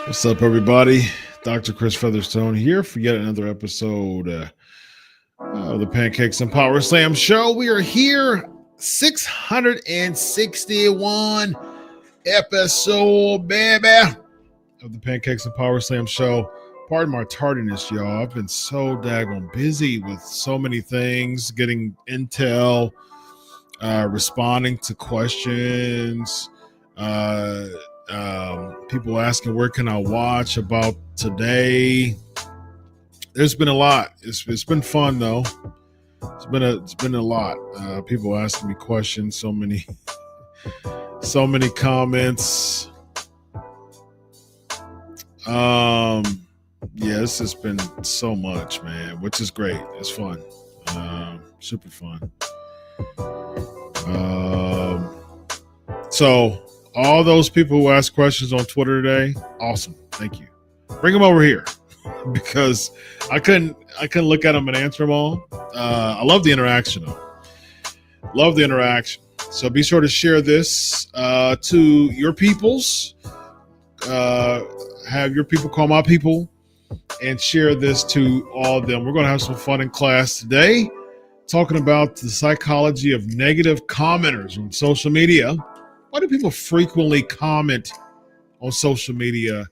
What's up, everybody? Dr. Chris Featherstone here for yet another episode of the Pancakes and Power Slam show. We are here, 661 episode, baby, of the Pancakes and Power Slam show. Pardon my tardiness, y'all. I've been so daggone busy with so many things, getting intel, responding to questions, people asking where can I watch about today. There's been a lot. It's been fun though. It's been a lot. People asking me questions. So many comments. Yeah, this has been so much, man, which is great. It's fun. Super fun. So all those people who asked questions on Twitter today, awesome. Thank you. Bring them over here because I couldn't look at them and answer them all. I love the interaction though. Love the interaction. So be sure to share this to your peoples. Have your people call my people and share this to all of them. We're going to have some fun in class today, talking about the psychology of negative commenters on social media. Why do people frequently comment on social media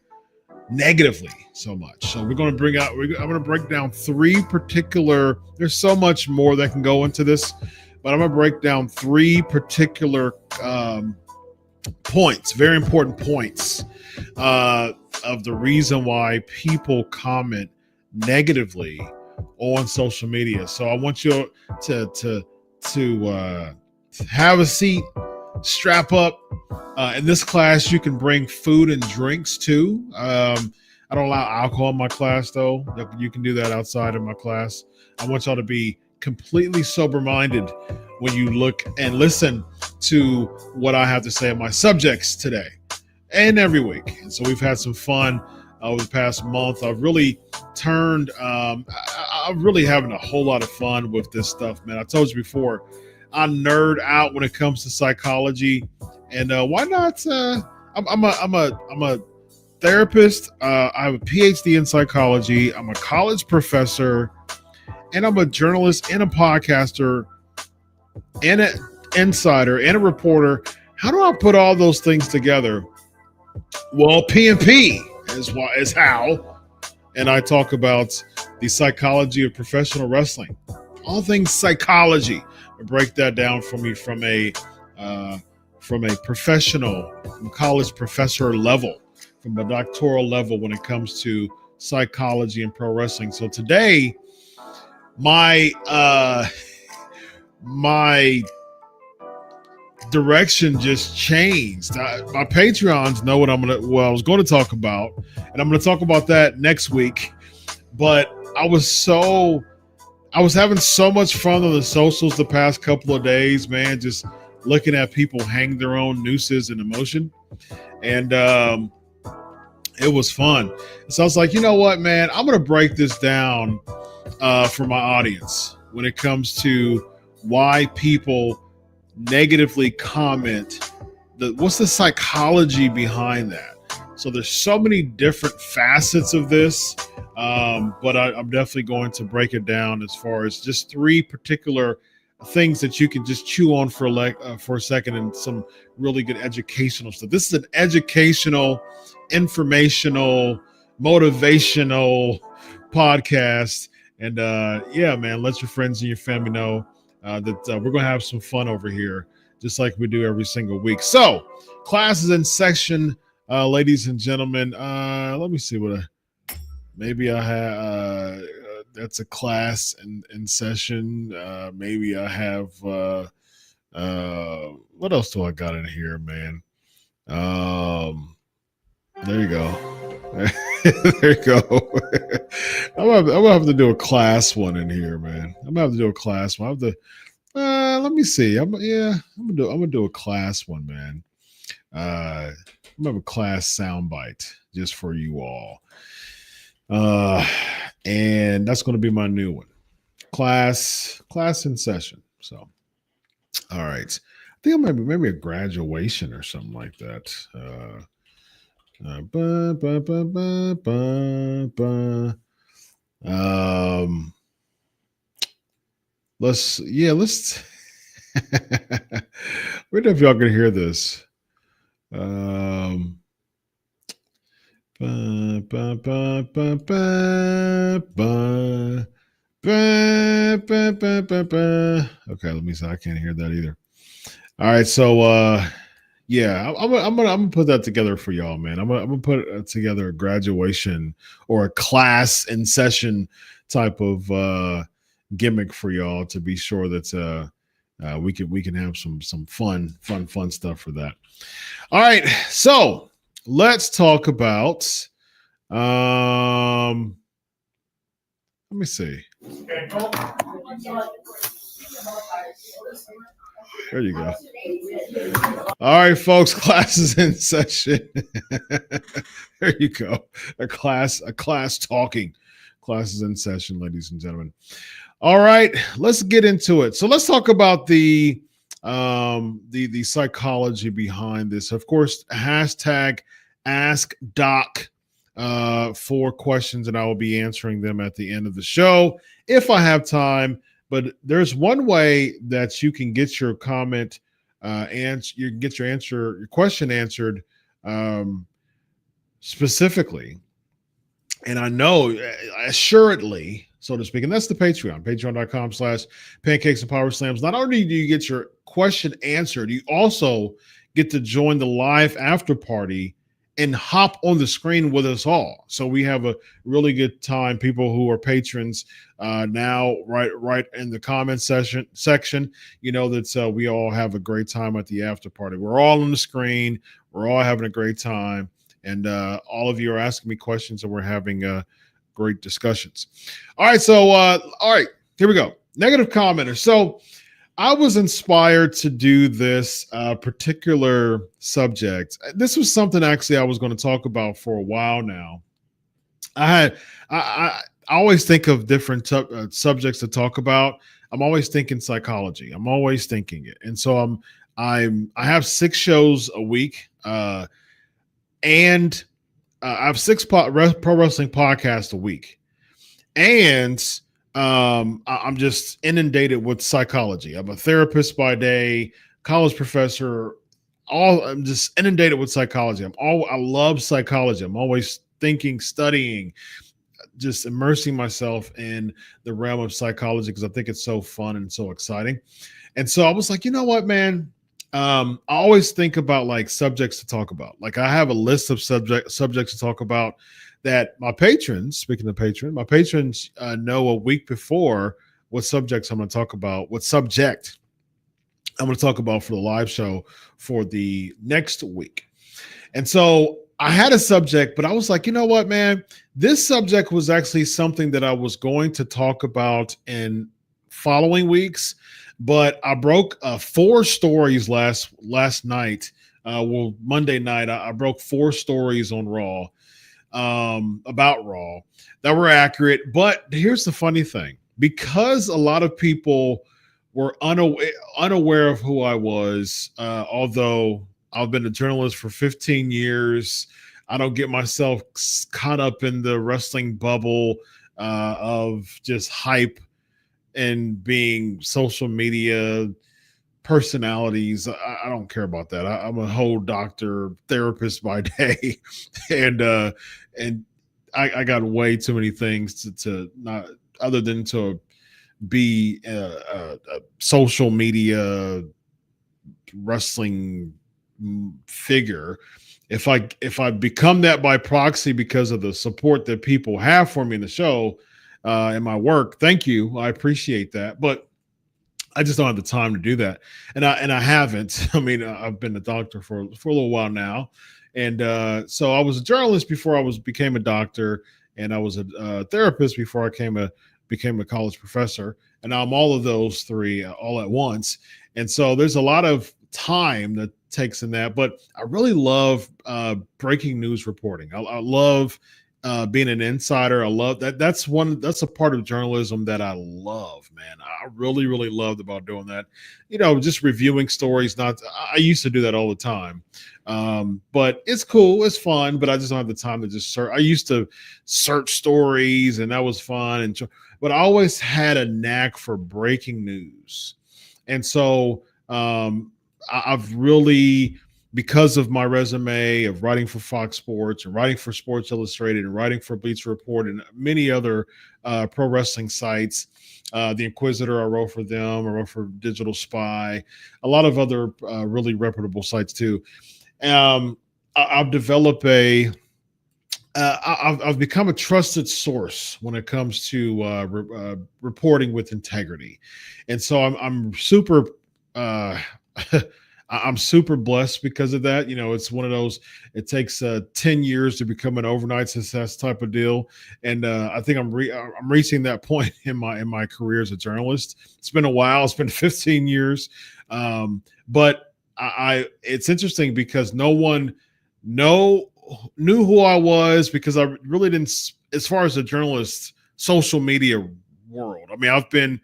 negatively so much? So I'm going to break down three particular, there's so much more that can go into this, but I'm going to break down three particular points, very important points of the reason why people comment negatively on social media. So I want you to have a seat, strap up. In this class, you can bring food and drinks too. I don't allow alcohol in my class though. You can do that outside of my class. I want y'all to be completely sober-minded when you look and listen to what I have to say on my subjects today and every week. And so we've had some fun over the past month. I've really turned, I'm really having a whole lot of fun with this stuff, man. I told you before, I nerd out when it comes to psychology, and why not? I'm a therapist. I have a PhD in psychology. I'm a college professor, and I'm a journalist and a podcaster and an insider and a reporter. How do I put all those things together? Well, PMP is how, and I talk about the psychology of professional wrestling. All things psychology. I break that down from a professional, from college professor level, from a doctoral level when it comes to psychology and pro wrestling. So today, my direction just changed. My Patreons know what I was going to talk about, and I'm going to talk about that next week. But I was having so much fun on the socials the past couple of days, man, just looking at people hang their own nooses in emotion. And it was fun. So I was like, you know what, man, I'm going to break this down for my audience when it comes to why people negatively comment. What's the psychology behind that? So there's so many different facets of this, but I'm definitely going to break it down as far as just three particular things that you can just chew on for a second, and some really good educational stuff. This is an educational, informational, motivational podcast. And yeah, man, let your friends and your family know that we're going to have some fun over here, just like we do every single week. So class is in session, ladies and gentlemen. Let me see maybe I have, that's a class in session. Maybe I have, what else do I got in here, man? There you go. There you go. I'm gonna have to do a class one in here, man. I'm gonna have to do a class one. I have to. Let me see. I'm gonna do a class one, man. I'm gonna have a class soundbite just for you all. And that's gonna be my new one. Class in session. So, all right. I think maybe a graduation or something like that. Let's wonder if y'all can hear this. Okay, let me see. I can't hear that either. All right, so yeah, I'm gonna put that together for y'all, man. I'm gonna put together a graduation or a class in session type of gimmick for y'all to be sure that we can have some fun stuff for that. All right, so let's talk about. Let me see. There you go. All right, folks, classes in session. There you go. A class talking. Classes in session, ladies and gentlemen. All right, let's get into it. So let's talk about the psychology behind this. Of course, hashtag AskDoc for questions, and I will be answering them at the end of the show if I have time. But there's one way that you can get your comment and you can get your question answered specifically. And I know assuredly, so to speak, and that's the patreon.com/pancakes and power slams. Not only do you get your question answered, you also get to join the live after party and hop on the screen with us all. So we have a really good time. People who are patrons now, right in the comment section, you know that we all have a great time at the after party. We're all on the screen. We're all having a great time. And all of you are asking me questions, and we're having great discussions. All right, so all right, here we go. Negative commenters. So I was inspired to do this particular subject. This was something actually I was going to talk about for a while now. I had I always think of different subjects to talk about. I'm always thinking psychology. I'm always thinking it, and so I have 6 shows a week, and I have pro wrestling podcasts a week, and I'm just inundated with psychology. I'm a therapist by day, college professor. I'm just inundated with psychology. I love psychology. I'm always thinking, studying, just immersing myself in the realm of psychology because I think it's so fun and so exciting. And so I was like, you know what, man? I always think about like subjects to talk about. Like I have a list of subjects to talk about that my patrons, speaking of my patrons know a week before what subjects I'm going to talk about, what subject I'm going to talk about for the live show for the next week. And so I had a subject, but I was like, you know what, man? This subject was actually something that I was going to talk about in following weeks, but I broke 4 stories last night. Monday night, I broke 4 stories on Raw, about Raw, that were accurate. But here's the funny thing: because a lot of people were unaware of who I was, although I've been a journalist for 15 years. I don't get myself caught up in the wrestling bubble of just hype and being social media personalities. I don't care about that. I'm a whole doctor, therapist by day, and I got way too many things to not other than to be a social media wrestling figure. If I become that by proxy because of the support that people have for me in the show, in my work, thank you, I appreciate that, but I just don't have the time to do that, and I haven't. I mean, I've been a doctor for a little while now, and so I was a journalist before I became a doctor, and I was a therapist before I became a college professor, and now I'm all of those 3 all at once, and so there's a lot of time that takes in that. But I really love breaking news reporting. I love being an insider. I love that. That's a part of journalism that I love, man. I really, really loved about doing that. Just reviewing stories. I used to do that all the time, but it's cool. It's fun, but I just don't have the time to just search. I used to search stories, and that was fun. But I always had a knack for breaking news, and so I've really, because of my resume of writing for Fox Sports and writing for Sports Illustrated and writing for Bleacher Report and many other pro wrestling sites, The Inquisitor, I wrote for them. I wrote for Digital Spy, a lot of other really reputable sites too. I've developed I've become a trusted source when it comes to reporting with integrity, and so I'm super. I'm super blessed because of that. It's one of those. It takes 10 years to become an overnight success type of deal, and I think I'm reaching that point in my career as a journalist. It's been a while. It's been 15 years, but it's interesting because no one knew who I was, because I really didn't. As far as the journalist social media world, I mean, I've been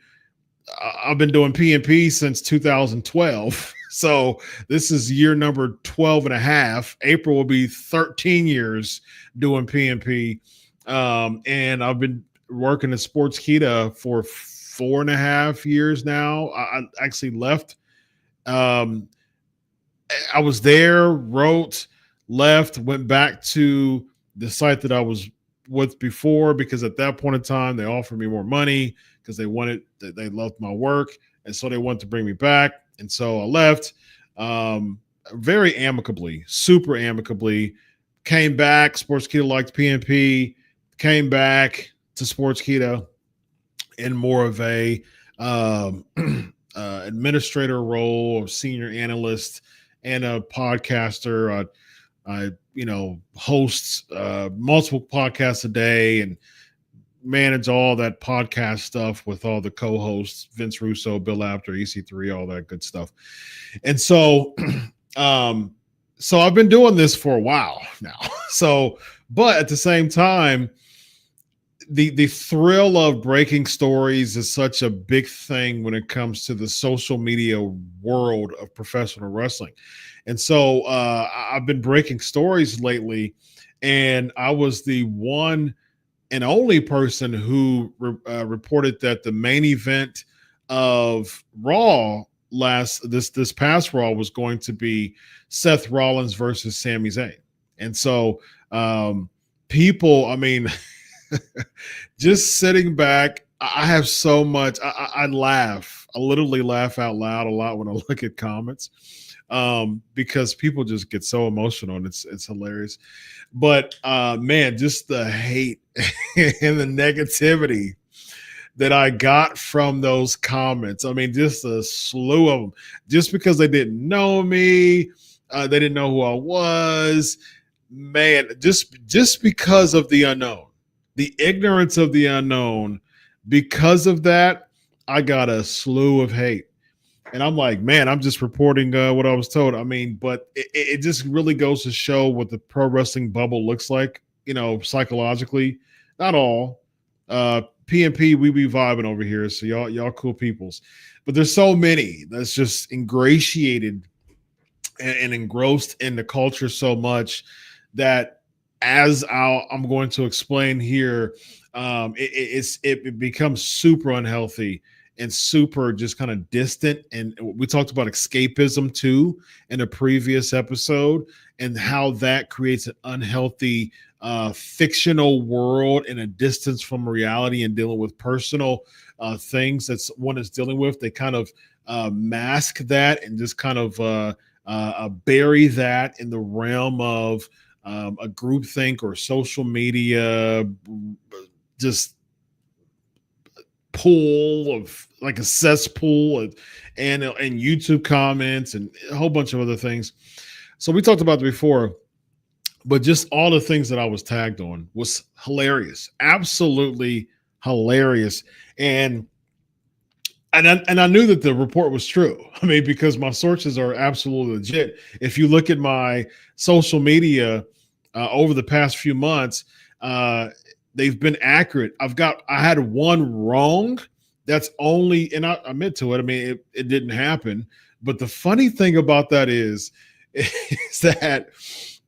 doing PNP since 2012. So this is year number 12 and a half. April will be 13 years doing PNP. And I've been working at Sportskeeda for 4.5 years now. I actually left. I was there, wrote, left, went back to the site that I was with before, because at that point in time, they offered me more money because they loved my work. And so they wanted to bring me back. And so I left very amicably, super amicably, came back. Sportskeeda liked PNP, came back to Sportskeeda in more of a administrator role, senior analyst, and a podcaster. I host multiple podcasts a day and manage all that podcast stuff with all the co-hosts, Vince Russo, Bill Apter, EC3, all that good stuff. And so, um, so I've been doing this for a while now. So, but at the same time, the thrill of breaking stories is such a big thing when it comes to the social media world of professional wrestling. And so I've been breaking stories lately, and I was the one and only person who reported that the main event of Raw this past Raw was going to be Seth Rollins versus Sami Zayn. And so people, I mean, just sitting back, I have so much. I laugh. I literally laugh out loud a lot when I look at comments because people just get so emotional, and it's hilarious. But man, just the hate and the negativity that I got from those comments. I mean, just a slew of them. Just because they didn't know me, they didn't know who I was. Man, just because of the unknown, the ignorance of the unknown. Because of that, I got a slew of hate. And I'm like, man, I'm just reporting what I was told. I mean, but it just really goes to show what the pro wrestling bubble looks like, psychologically. Not all. PNP, we be vibing over here. So y'all cool peoples. But there's so many that's just ingratiated and engrossed in the culture so much that, as I'm going to explain here, it becomes super unhealthy and super just kind of distant. And we talked about escapism too in a previous episode, and how that creates an unhealthy fictional world and a distance from reality, and dealing with personal things that one is dealing with. They kind of mask that and just kind of bury that in the realm of a groupthink or social media, just pool of like a cesspool and YouTube comments and a whole bunch of other things. So we talked about it before, but just all the things that I was tagged on was hilarious, absolutely hilarious. And I knew that the report was true. I mean, because my sources are absolutely legit. If you look at my social media over the past few months, they've been accurate. I had one wrong. That's only, and I admit to it. I mean, it didn't happen. But the funny thing about that is that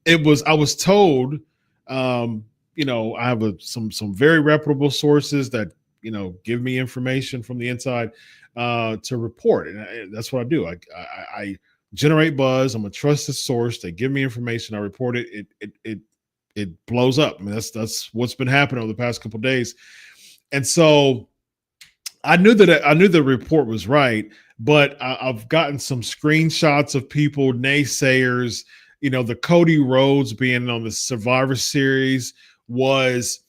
I was told, I have some very reputable sources that, give me information from the inside to report. And that's what I do. I generate buzz. I'm a trusted source. They give me information. I report it. It blows up. I mean, that's what's been happening over the past couple of days. And so I knew the report was right, but I've gotten some screenshots of people, naysayers. The Cody Rhodes being on the Survivor Series was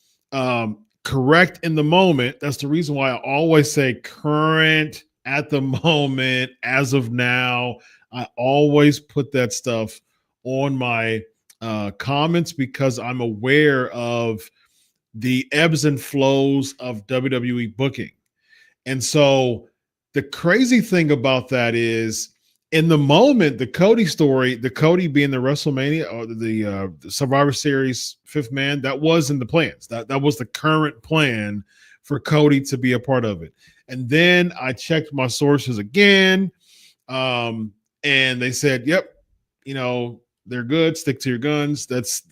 correct in the moment. That's the reason why I always say current, at the moment, as of now. I always put that stuff on my comments because I'm aware of the ebbs and flows of WWE booking. And so the crazy thing about that is, in the moment, the Cody story, the Cody being the WrestleMania or the Survivor Series fifth man, that was in the plans. That was the current plan for Cody to be a part of it. And then I checked my sources again, and they said, "Yep, they're good. Stick to your guns." That's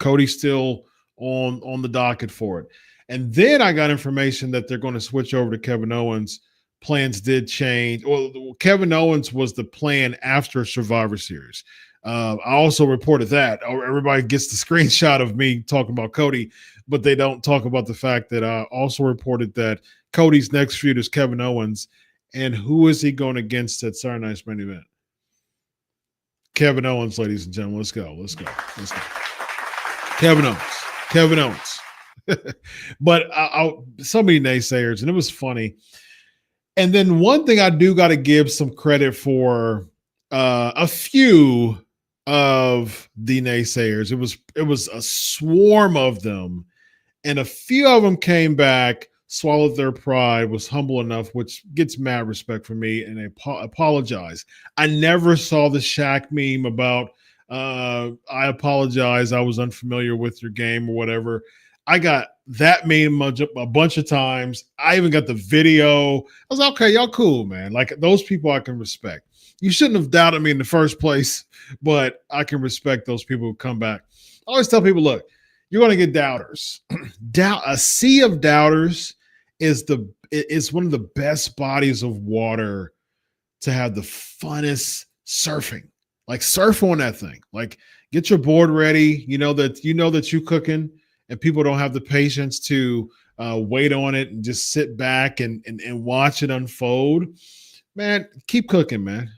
Cody still on the docket for it. And then I got information that they're going to switch over to Kevin Owens. Plans did change. Well, Kevin Owens was the plan after Survivor Series. I also reported that. Everybody gets the screenshot of me talking about Cody, but they don't talk about the fact that I also reported that Cody's next feud is Kevin Owens. And who is he going against at Saturday Night's Main Event? Kevin Owens, ladies and gentlemen. Let's go. Kevin Owens. But so many naysayers, and it was funny. And then one thing I do got to give some credit for, a few of the naysayers. It was a swarm of them, And a few of them came back, swallowed their pride, was humble enough, which gets mad respect from me, and they apologized. I never saw the Shaq meme about, I apologize, I was unfamiliar with your game or whatever. I got that meme a bunch of times. I even got the video. I was like, okay, y'all cool, man. Like those people I can respect. You shouldn't have doubted me in the first place, but I can respect those people who come back. I always tell people, look, you're going to get doubters. A sea of doubters is one of the best bodies of water to have the funnest surfing. Like surf on that thing. Like get your board ready. You know that you're cooking, and people don't have the patience to wait on it and just sit back and watch it unfold. Man, keep cooking, man.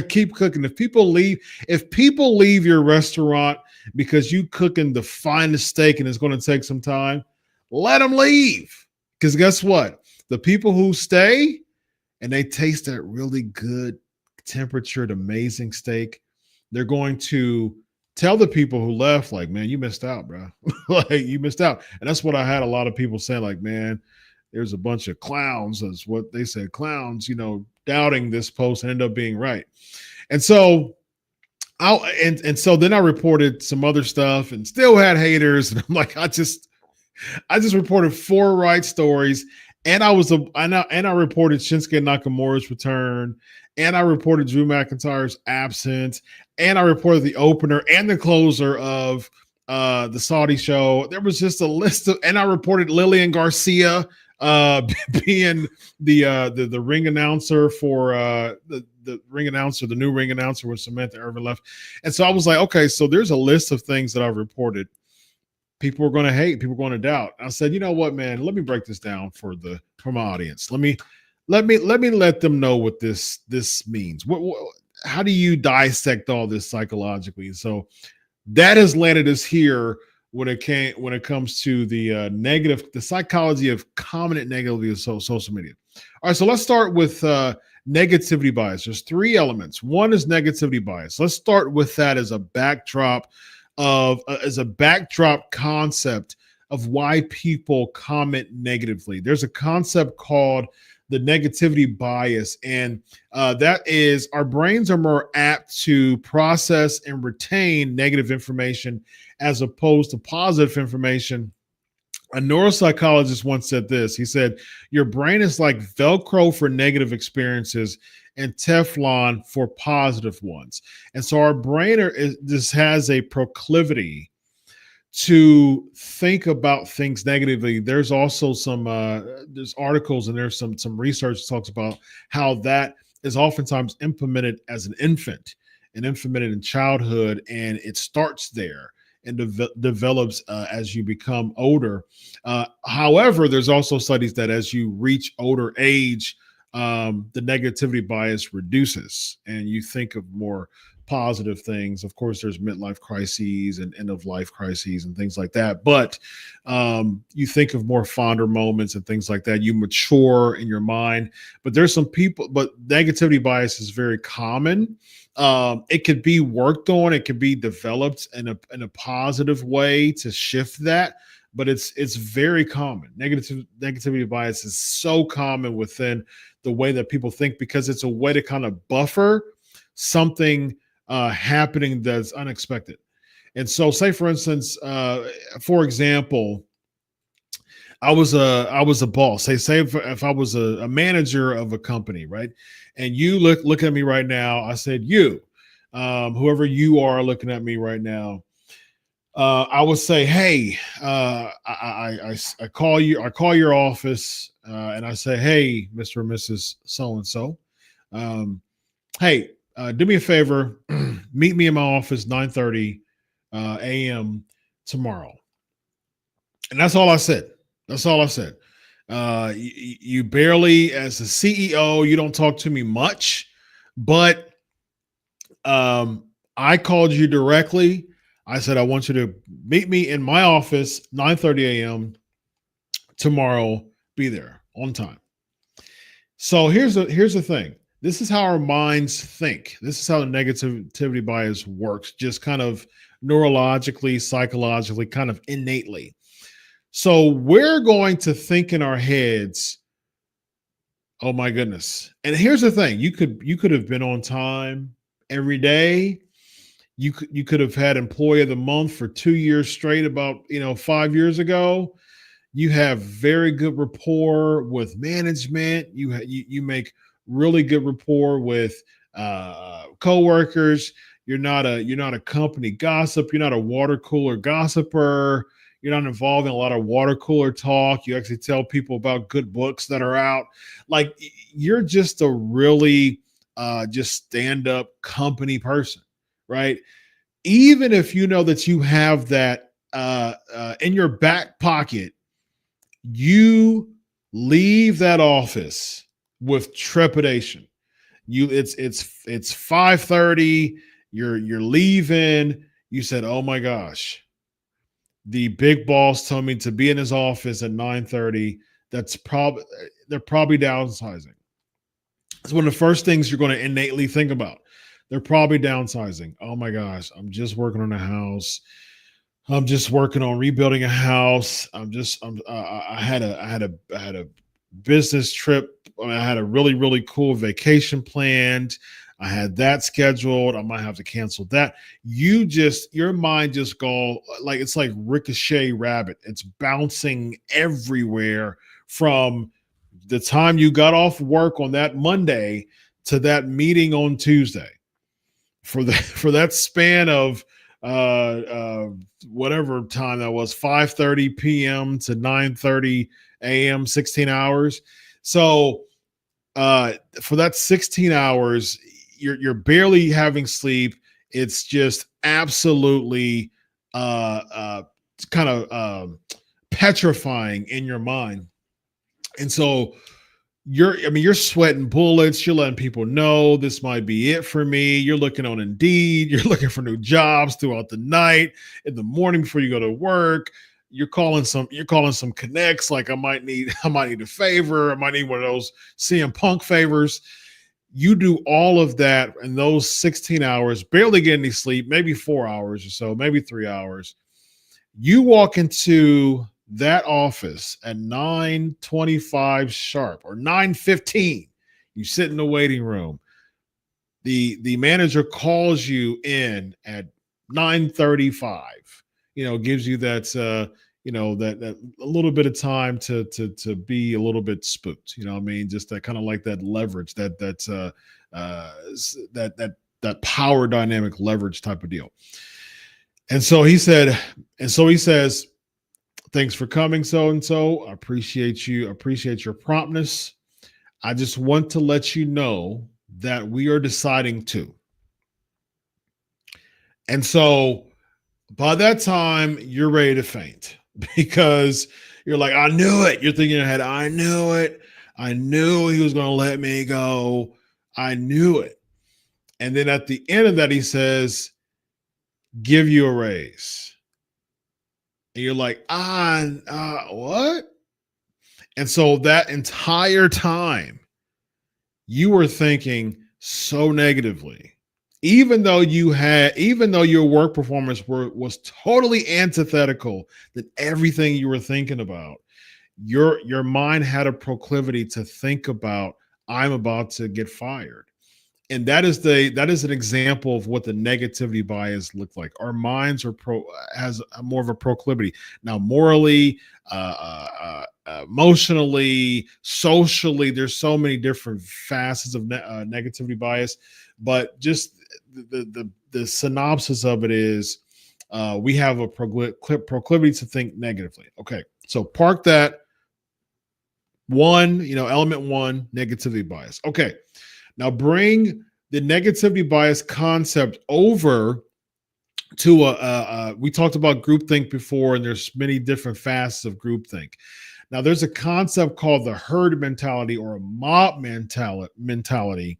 Keep cooking. If people leave your restaurant because you cooking the finest steak and it's going to take some time, let them leave. Because guess what? The people who stay and they taste that really good temperatured, amazing steak, they're going to tell the people who left, like, man, you missed out, bro. Like you missed out. And that's what I had a lot of people saying, like, man, there's a bunch of clowns, that's what they said, clowns, doubting this post and end up being right. And so so then I reported some other stuff and still had haters. And I'm like, I just reported 4 right stories. And I reported Shinsuke Nakamura's return. And I reported Drew McIntyre's absence. And I reported the opener and the closer of the Saudi show. There was just a list of, and I reported Lillian Garcia being the ring announcer for the ring announcer, the new ring announcer when Samantha Irvin left. And so I was like, okay, so there's a list of things that I've reported. People are going to hate, people are going to doubt. I said, you know what, man, let me break this down for my audience. Let me let them know what this means. How do you dissect all this psychologically? So that has landed us here when it comes to the psychology of comment negatively of social media. All right, so let's start with negativity bias. There's 3 elements. One is negativity bias. Let's start with that as a backdrop concept of why people comment negatively. There's a concept called the negativity bias, and that is our brains are more apt to process and retain negative information as opposed to positive information. A neuropsychologist once said this. He said, your brain is like Velcro for negative experiences and Teflon for positive ones. And so our brain just has a proclivity to think about things negatively. There's also some there's articles and there's some research that talks about how that is oftentimes implemented as an infant and implemented in childhood, and it starts there and develops as you become older. However, there's also studies that as you reach older age, the negativity bias reduces and you think of more positive things. Of course, there's midlife crises and end of life crises and things like that. But you think of more fonder moments and things like that. You mature in your mind. But there's some people, but negativity bias is very common. It could be worked on. It could be developed in a positive way to shift that. But it's very common. Negativity bias is so common within the way that people think because it's a way to kind of buffer something happening that's unexpected. And so, say for instance, for example, I was a boss. Say if I was a manager of a company, right? And you look at me right now. I said, you, whoever you are looking at me right now, I would say, hey, I call you. I call your office and I say, hey, Mr. and Mrs. So and so, hey, do me a favor, meet me in my office 9:30 a.m. tomorrow. And that's all I said. That's all I said. You barely, as a CEO, you don't talk to me much, but I called you directly. I said, I want you to meet me in my office 9:30 a.m. tomorrow. Be there on time. So here's the thing. This is how our minds think. This is how the negativity bias works, just kind of neurologically, psychologically, kind of innately. So we're going to think in our heads, oh my goodness. And here's the thing, you could have been on time every day. You could have had employee of the month for 2 years straight about 5 years ago. You have very good rapport with management. You make really good rapport with coworkers. You're not a company gossip. You're not a water cooler gossiper. You're not involved in a lot of water cooler talk. You actually tell people about good books that are out. Like you're just a really just stand up company person, right? Even if you know that you have that in your back pocket, you leave that office with trepidation. It's 5:30, you're leaving, you said, "Oh my gosh, the big boss told me to be in his office at 9:30." They're probably downsizing. It's one of the first things you're going to innately think about. They're probably downsizing. Oh my gosh, I'm just working on a house. I'm just working on rebuilding a house. I had a business trip. I had a really, really cool vacation planned. I had that scheduled. I might have to cancel that. Your mind just go like it's like ricochet rabbit. It's bouncing everywhere from the time you got off work on that Monday to that meeting on Tuesday. For that span of whatever time that was, 5:30 p.m. to 9:30 a.m., 16 hours. So for that 16 hours, you're barely having sleep. It's just absolutely kind of petrifying in your mind. And so you're sweating bullets. You're letting people know this might be it for me. You're looking on Indeed. You're looking for new jobs throughout the night, in the morning before you go to work. You're calling some connects like I might need a favor. I might need one of those CM Punk favors. You do all of that in those 16 hours, barely get any sleep, maybe 4 hours or so, maybe 3 hours. You walk into that office at 9:25 sharp or 9:15. You sit in the waiting room. The manager calls you in at 9:35. Gives you that a little bit of time to be a little bit spooked. What I mean? Just that kind of like that leverage, that power dynamic leverage type of deal. And so he says, "Thanks for coming, so and so. I appreciate you. Appreciate your promptness. I just want to let you know that we are deciding to." And so by that time, you're ready to faint because you're like, "I knew it." You're thinking in your head, "I knew it. I knew he was going to let me go. I knew it." And then at the end of that, he says, "Give you a raise." And you're like, what? And so that entire time, you were thinking so negatively, even though your work performance was totally antithetical to everything you were thinking about. Your mind had a proclivity to think about, I'm about to get fired. And that is an example of what the negativity bias look like. Our minds has more of a proclivity. Now, morally, emotionally, socially, there's so many different facets of negativity bias. But just the synopsis of it is, we have a proclivity to think negatively. Okay, so park that one, element one, negativity bias. Okay. Now bring the negativity bias concept over to we talked about groupthink before, and there's many different facets of groupthink. Now there's a concept called the herd mentality or a mob mentality.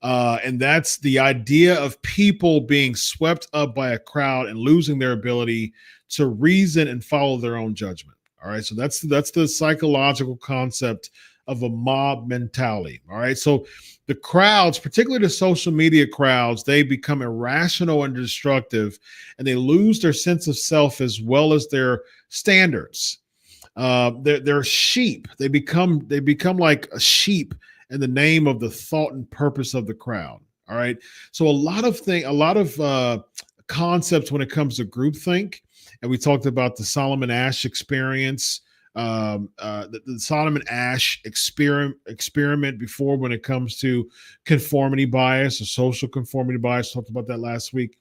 And that's the idea of people being swept up by a crowd and losing their ability to reason and follow their own judgment. All right. So that's the psychological concept of a mob mentality. All right. So the crowds, particularly the social media crowds, they become irrational and destructive, and they lose their sense of self as well as their standards. They're sheep. They become like a sheep in the name of the thought and purpose of the crowd. All right. So a lot of concepts when it comes to groupthink, and we talked about the Solomon Asch experience, the Solomon Asch experiment before when it comes to conformity bias or social conformity bias. Talked about that last week.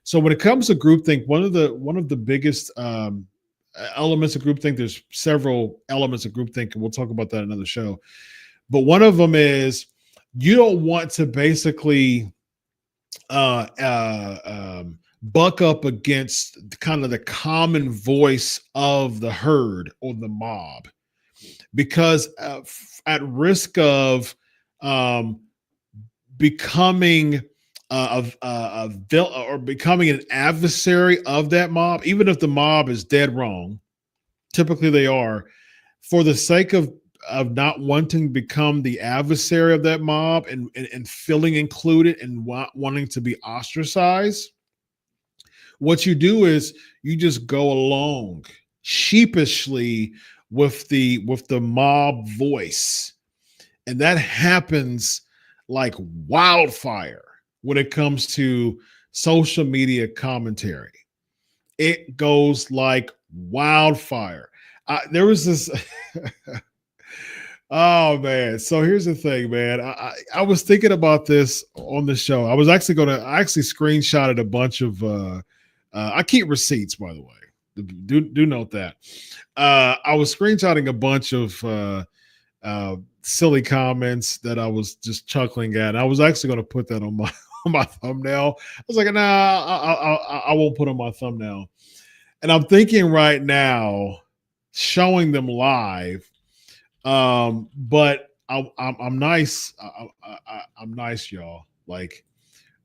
So when it comes to groupthink, one of the biggest elements of groupthink, there's several elements of groupthink, and we'll talk about that in another show. But one of them is you don't want to basically buck up against kind of the common voice of the herd or the mob, because at risk of becoming or becoming an adversary of that mob, even if the mob is dead wrong, typically they are, for the sake of not wanting to become the adversary of that mob and feeling included and wanting to be ostracized, what you do is you just go along sheepishly with the mob voice, and that happens like wildfire when it comes to social media commentary. It goes like wildfire. There was this oh man. So here's the thing, man. I was thinking about this on the show. I actually screenshotted a bunch of I keep receipts, by the way. Do note that. I was screenshotting a bunch of silly comments that I was just chuckling at. I was actually going to put that on my thumbnail. I was like, nah, I won't put on my thumbnail. And I'm thinking right now, showing them live. But I'm nice. I'm nice, y'all. Like,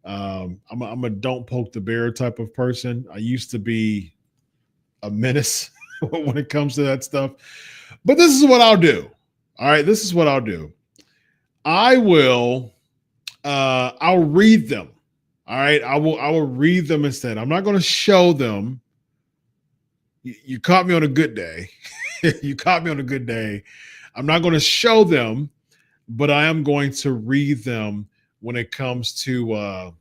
I'm a don't poke the bear type of person. I used to be a menace when it comes to that stuff. But this is what I'll do. All right, this is what I'll do. I'll read them. All right, I will read them instead. I'm not going to show them. You caught me on a good day. You caught me on a good day. I'm not going to show them, but I am going to read them when it comes to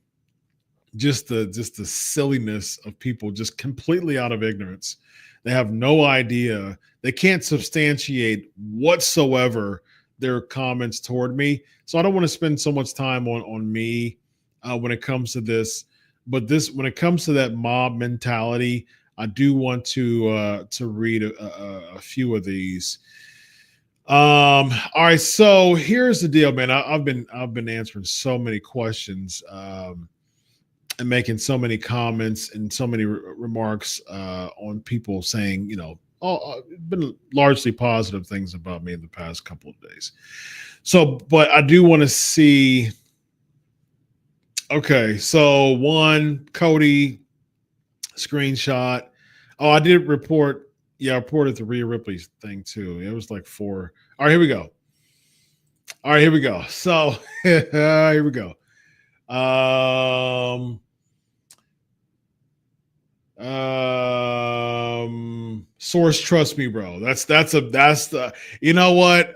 just the silliness of people just completely out of ignorance. They have no idea. They can't substantiate whatsoever their comments toward me. So I don't want to spend so much time on me when it comes to this. But when it comes to that mob mentality, I do want to read a few of these. All right. So here's the deal, man. I've been answering so many questions and making so many comments and so many remarks on people saying, been largely positive things about me in the past couple of days. So, but I do want to see. Okay, so one, Cody screenshot. Oh, I did report. Yeah, I reported the Rhea Ripley thing too. It was like 4. All right, here we go. All right, here we go. So here we go. Source, trust me, bro. That's the, you know what?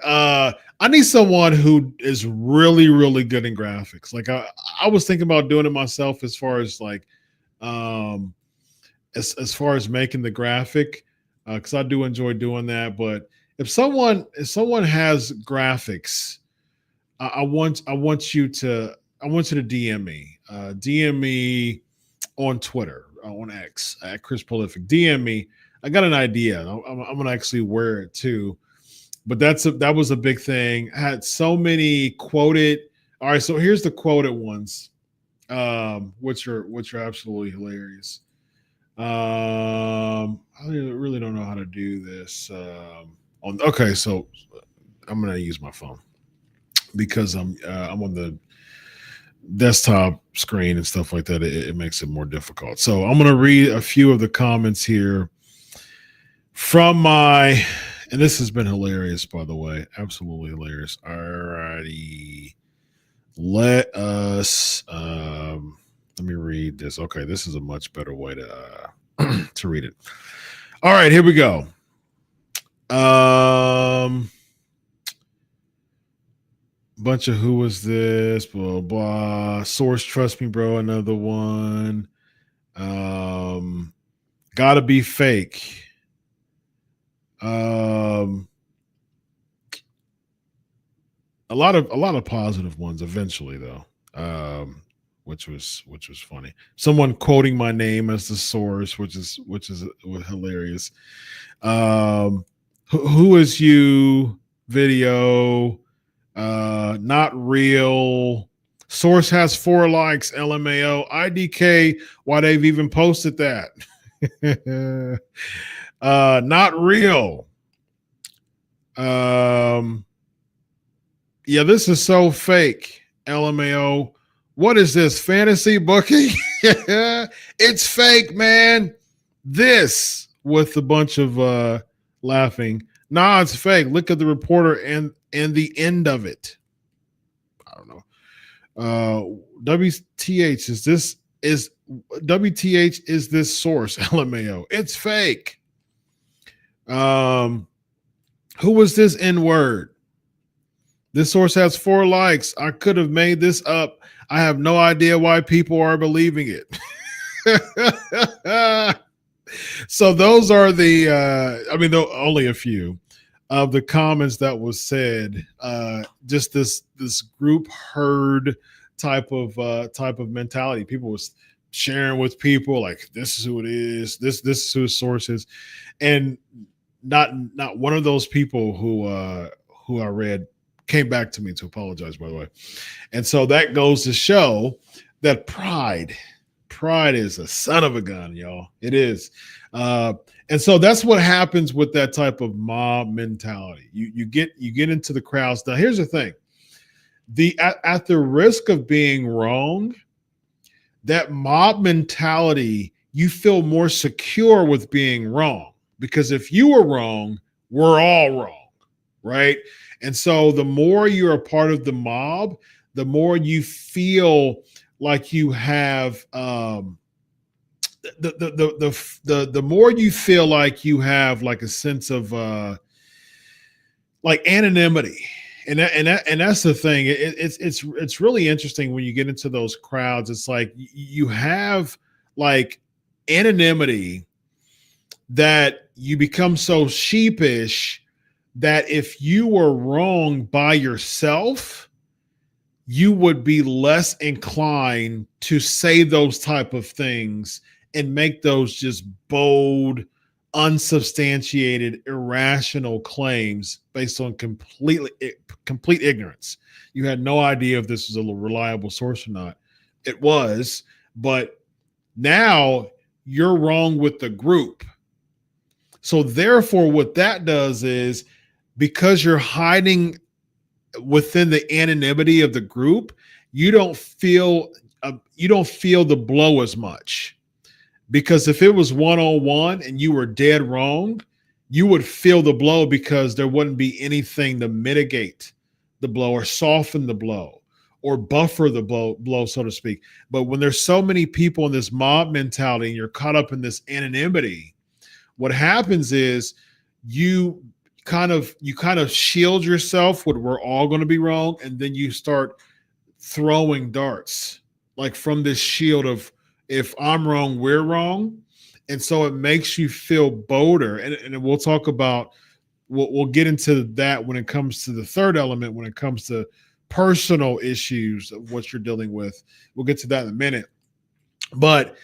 I need someone who is really, really good in graphics. Like I was thinking about doing it myself as far as like, as far as making the graphic, because I do enjoy doing that. But if someone has graphics, I want you to DM me. DM me on Twitter, on X at Chris Prolific. DM me. I got an idea. I'm gonna actually wear it too. But that was a big thing. I had so many quoted. All right, so here's the quoted ones, which are absolutely hilarious. I really don't know how to do this. Okay, so I'm gonna use my phone because I'm on the desktop screen and stuff like that. It makes it more difficult. So I'm gonna read a few of the comments here from and this has been hilarious, by the way, absolutely hilarious. All righty, let me read this. Okay, this is a much better way to to read it. All right, here we go. Um, bunch of who was this? Blah blah. Source, trust me, bro. Another one. Um, gotta be fake. Um, a lot of positive ones eventually though. Which was funny. Someone quoting my name as the source, which is hilarious. Um, who is you video? Not real. Source has 4 likes. LMAO. IDK. Why they've even posted that? Not real. Um, yeah, this is so fake. LMAO. What is this fantasy booking? It's fake, man. This with a bunch of laughing. Nah, it's fake. Look at the reporter and the end of it. I don't know. WTH is WTH is this source? LMAO. It's fake. Who was this N word? This source has 4 likes. I could have made this up. I have no idea why people are believing it. So those are the only a few of the comments that was said. Just this group herd type of mentality. People was sharing with people like, this is who it is, this is who the source is. And not one of those people who I read came back to me to apologize, by the way. And so that goes to show that pride is a son of a gun, y'all. It is. And so that's what happens with that type of mob mentality. You get into the crowds. Now, here's the thing. At the risk of being wrong, that mob mentality, you feel more secure with being wrong. Because if you were wrong, we're all wrong, right? And so the more you're a part of the mob, the more you feel like you have the more you feel like you have like a sense of like anonymity. And that's the thing. It's really interesting when you get into those crowds. It's like you have like anonymity that you become so sheepish that if you were wrong by yourself, you would be less inclined to say those type of things and make those just bold, unsubstantiated, irrational claims based on complete ignorance. You had no idea if this was a reliable source or not. It was, but now you're wrong with the group. So therefore, what that does is, because you're hiding within the anonymity of the group, you don't feel the blow as much. Because if it was 1-on-1 and you were dead wrong, you would feel the blow because there wouldn't be anything to mitigate the blow or soften the blow or buffer the blow, so to speak. But when there's so many people in this mob mentality and you're caught up in this anonymity, what happens is you kind of shield yourself with, we're all going to be wrong, and then you start throwing darts like from this shield of, if I'm wrong, we're wrong. And so it makes you feel bolder. And we'll talk about, we'll get into that when it comes to the third element, when it comes to personal issues of what you're dealing with. We'll get to that in a minute. But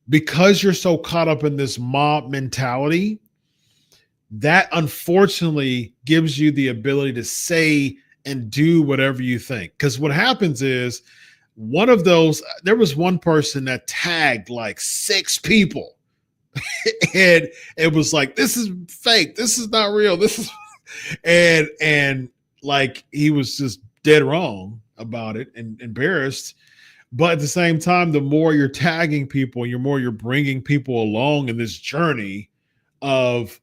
because you're so caught up in this mob mentality, that unfortunately gives you the ability to say and do whatever you think. Because what happens is, there was one person that tagged like 6 people and it was like, this is fake, this is not real, this is and like he was just dead wrong about it and embarrassed. But at the same time, the more you're tagging people, the more you're bringing people along in this journey of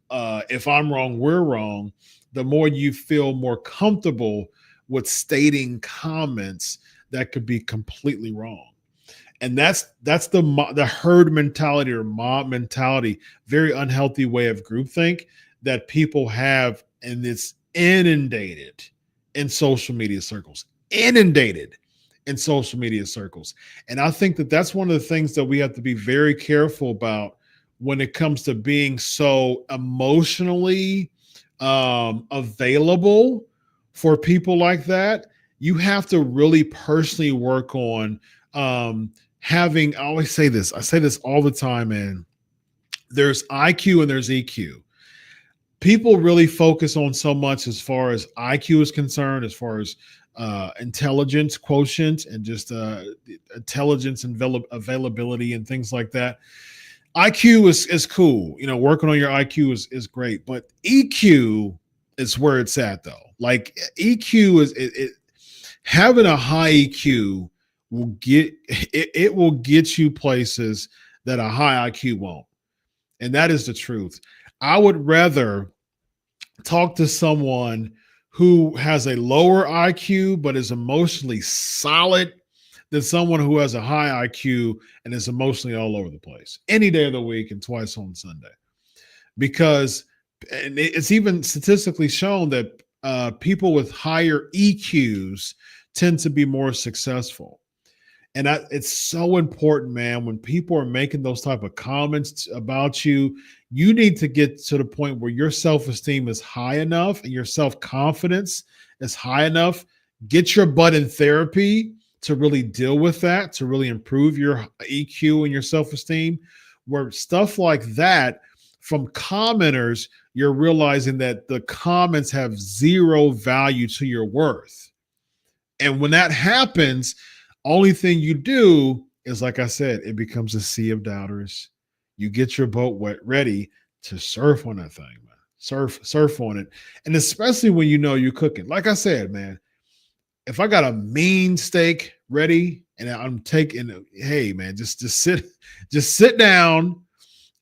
if I'm wrong, we're wrong, the more you feel more comfortable with stating comments that could be completely wrong. And that's the herd mentality or mob mentality, very unhealthy way of groupthink that people have, and it's inundated in social media circles. Inundated in social media circles. And I think that that's one of the things that we have to be very careful about when it comes to being so emotionally available for people like that. You have to really personally work on having, I always say this, I say this all the time, man. There's IQ and there's EQ. People really focus on so much as far as IQ is concerned, as far as intelligence quotient and just intelligence and availability and things like that. IQ is cool. You know, working on your IQ is great, but EQ is where it's at though. Like EQ is having a high EQ will get it will get you places that a high IQ won't. And that is the truth. I would rather talk to someone who has a lower IQ but is emotionally solid than someone who has a high IQ and is emotionally all over the place any day of the week and twice on Sunday. Because and it's even statistically shown that people with higher EQs tend to be more successful. And it's so important, man, when people are making those type of comments about you, you need to get to the point where your self-esteem is high enough and your self-confidence is high enough. Get your butt in therapy to really deal with that, to really improve your EQ and your self-esteem, where stuff like that from commenters, you're realizing that the comments have zero value to your worth. And when that happens, only thing you do is, like I said, it becomes a sea of doubters. You get your boat ready to surf on that thing, man. Surf on it. And especially when you know you're cooking. Like I said, man, if I got a mean steak ready and I'm taking, hey man, just sit down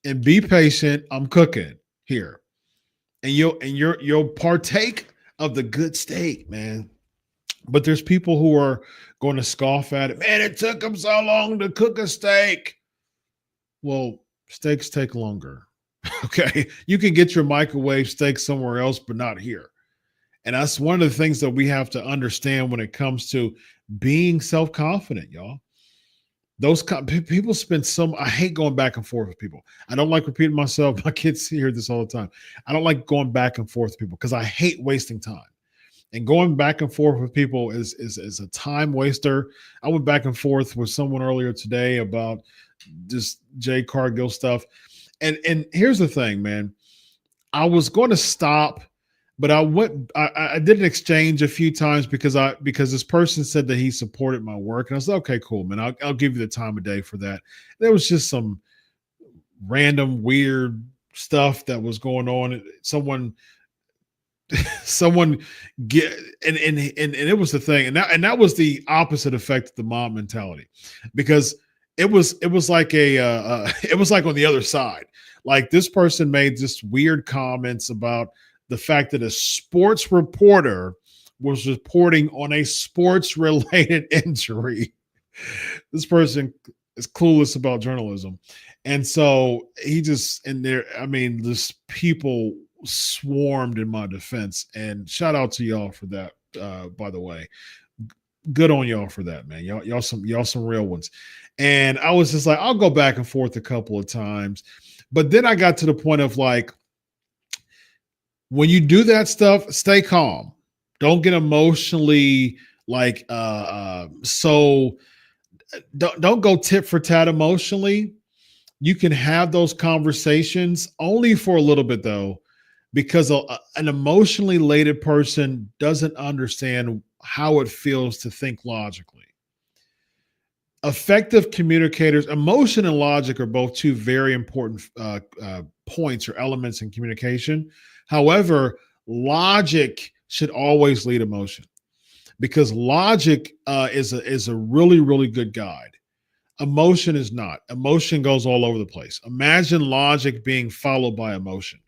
and be patient. I'm cooking here. And you'll partake of the good steak, man. But there's people who are going to scoff at it. Man, it took them so long to cook a steak. Well, steaks take longer. Okay. You can get your microwave steak somewhere else, but not here. And that's one of the things that we have to understand when it comes to being self-confident, y'all. Those people spend I hate going back and forth with people. I don't like repeating myself. My kids hear this all the time. I don't like going back and forth with people because I hate wasting time. And going back and forth with people is a time waster. I went back and forth with someone earlier today about this Jay Cargill stuff. And here's the thing, man. I was going to stop, but I did an exchange a few times because this person said that he supported my work. And I was like, okay, cool, man. I'll give you the time of day for that. There was just some random weird stuff that was going on. Someone get and it was the thing, and that was the opposite effect of the mob mentality, because it was like it was like on the other side. Like this person made just weird comments about the fact that a sports reporter was reporting on a sports related injury. This person is clueless about journalism, and so he just just people swarmed in my defense, and shout out to y'all for that. By the way, good on y'all for that, man. Y'all some real ones. And I was just like, I'll go back and forth a couple of times, but then I got to the point of like, when you do that stuff, stay calm. Don't get emotionally like so. Don't go tit for tat emotionally. You can have those conversations only for a little bit though, because an emotionally elated person doesn't understand how it feels to think logically. Effective communicators, emotion and logic are both two very important points or elements in communication. However, logic should always lead emotion, because logic is a really, really good guide. Emotion is not. Emotion goes all over the place. Imagine logic being followed by emotion.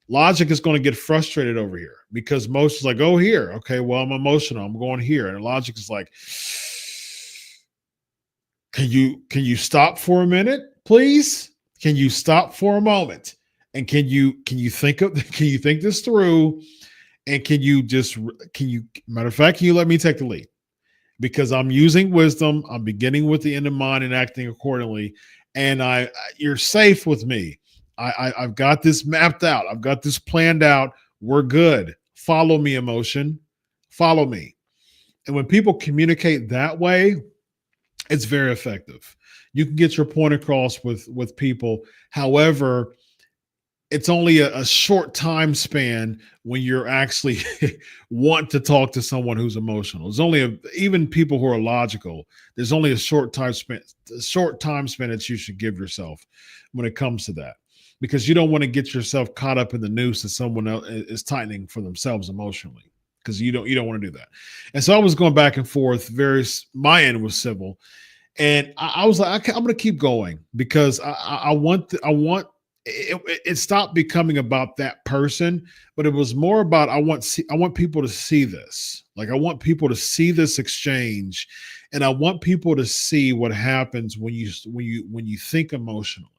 Logic is going to get frustrated over here because emotion is like, oh, here. Okay, well, I'm emotional. I'm going here. And logic is like, can you stop for a minute, please? Can you stop for a moment? And can you think of can you think this through? And can you matter of fact, can you let me take the lead? Because I'm using wisdom. I'm beginning with the end in mind and acting accordingly. And you're safe with me. I've got this mapped out. I've got this planned out. We're good. Follow me, emotion. Follow me. And when people communicate that way, it's very effective. You can get your point across with people. However, it's only a short time span when you're actually want to talk to someone who's emotional. There's only even people who are logical. There's only a short time span that you should give yourself when it comes to that, because you don't want to get yourself caught up in the noose that someone else is tightening for themselves emotionally, because you don't want to do that. And so I was going back and forth. My end was civil, and I was like, I'm going to keep going because I want it stopped becoming about that person, but it was more about I want people to see this. Like, I want people to see this exchange, and I want people to see what happens when you think emotionally.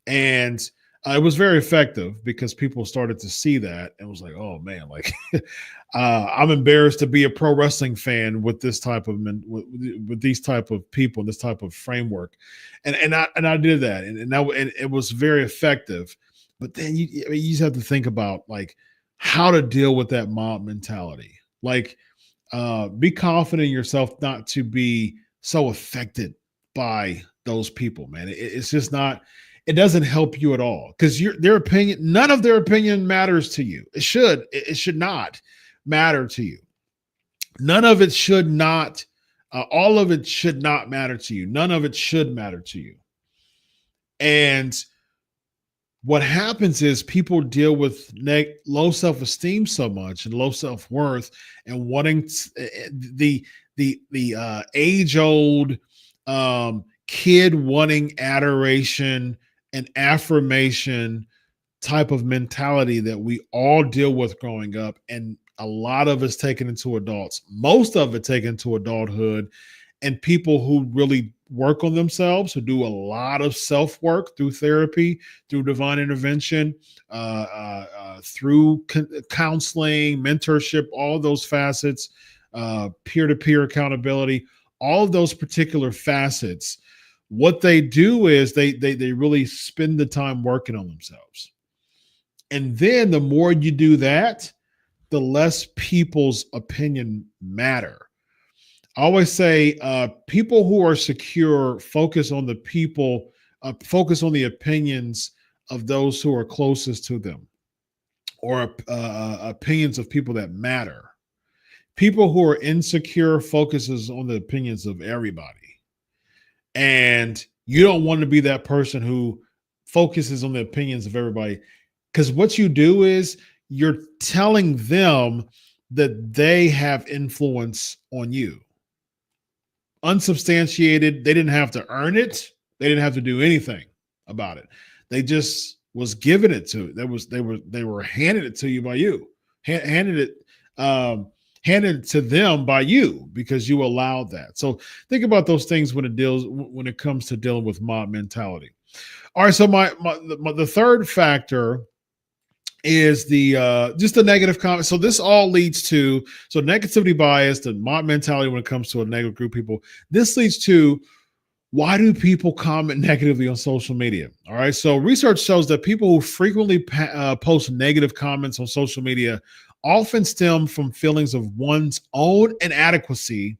And it was very effective because people started to see that and was like, oh man, like I'm embarrassed to be a pro wrestling fan with this type of with these type of people, this type of framework. And I did that. And it was very effective. But then you just have to think about like how to deal with that mob mentality. Like, be confident in yourself not to be so affected by those people, man. It's just not, it doesn't help you at all, because their opinion, none of their opinion matters to you. It should not matter to you. None of it should not, all of it should not matter to you. None of it should matter to you. And what happens is people deal with low self-esteem so much and low self-worth, and wanting the age-old kid wanting adoration and affirmation type of mentality that we all deal with growing up, and a lot of it's taken into adults, most of it taken into adulthood, and people who really work on themselves, who do a lot of self-work through therapy, through divine intervention, through counseling, mentorship, all those facets, peer-to-peer accountability, all of those particular facets. What they do is they really spend the time working on themselves. And then the more you do that, the less people's opinion matter. I always say people who are secure focus on the people, focus on the opinions of those who are closest to them, or opinions of people that matter. People who are insecure focuses on the opinions of everybody. And you don't want to be that person who focuses on the opinions of everybody, because what you do is you're telling them that they have influence on you. Unsubstantiated. They didn't have to earn it. They didn't have to do anything about it. They just was given it to. They were handed it to you by you. Handed it to them by you because you allowed that. So think about those things when it comes to dealing with mob mentality. All right. So the third factor is just the negative comment. So this all leads to negativity bias, the mob mentality when it comes to a negative group of people. This leads to, why do people comment negatively on social media? All right. So research shows that people who frequently post negative comments on social media often stem from feelings of one's own inadequacy,